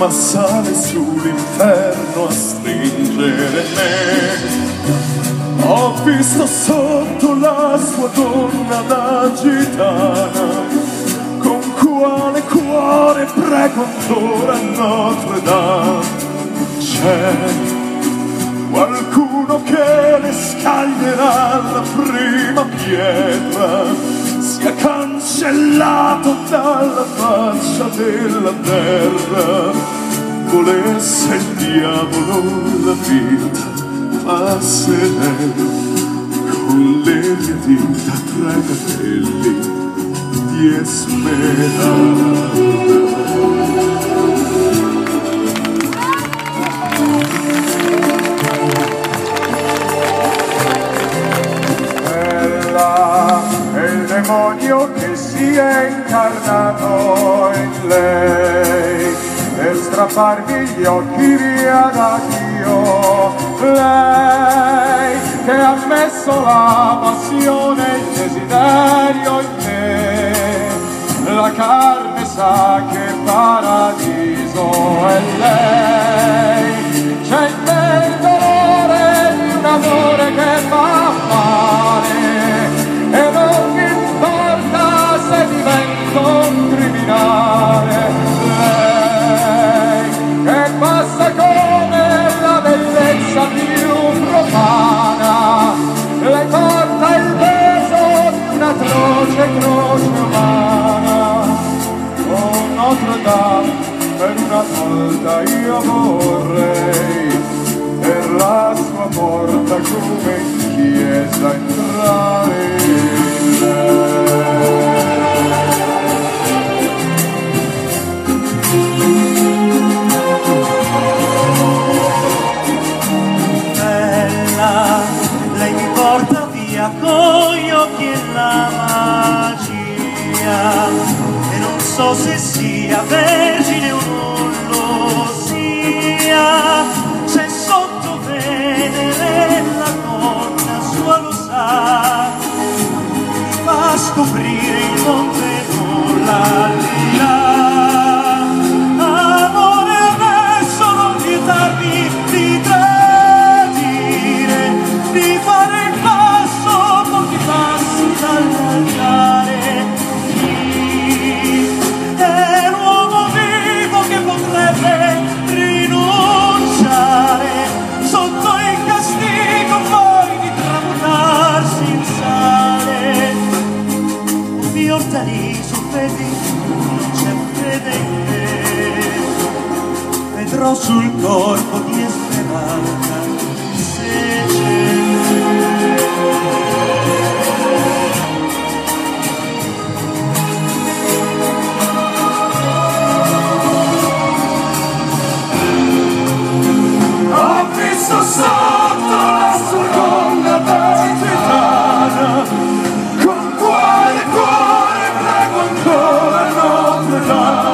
ma sale sull'inferno a stringere me. Ho visto sotto la sua donna da gitana, con quale cuore prego ancora a Notre Dame. C'è qualcuno che le scaglierà la prima pietra, sia cancellato dalla faccia della terra. Volesse il diavolo la vita, ma se lei con le mie dita tra i capelli di Esmeralda. Demonio che si è incarnato in lei per strapparvi gli occhi via da Dio. Lei che ha messo la passione e il desiderio in te, la carne sa che paradiso è lei. C'è in te il dolore di un amore che fa male, e non mi importa se divento un criminale. Lei che passa come la bellezza più profana, lei porta il peso di un'atroce croce umana. Oh Notre Dame, per una volta io vorrei per la sua porta come in chiesa entrare. Bella, lei mi porta via con gli occhi e la magia, e non so se sia vergine o non lo sia. Se sotto Venere la donna sua lo sa, mi fa scoprire il mondo e nulla di là. Amore, adesso non vietarmi di tradire, di fare il passo, pochi passi dall'altare. Chi è l'uomo vivo che potrebbe rinunciare sotto il castigo poi di tramutarsi in sale? Un mio ortaliso, vedi, non c'è fede in te, vedrò sul corpo di Esmeralda se c'è. Ho visto sotto la sua donna da gitana, con quale cuore prego ancora Notre Dame.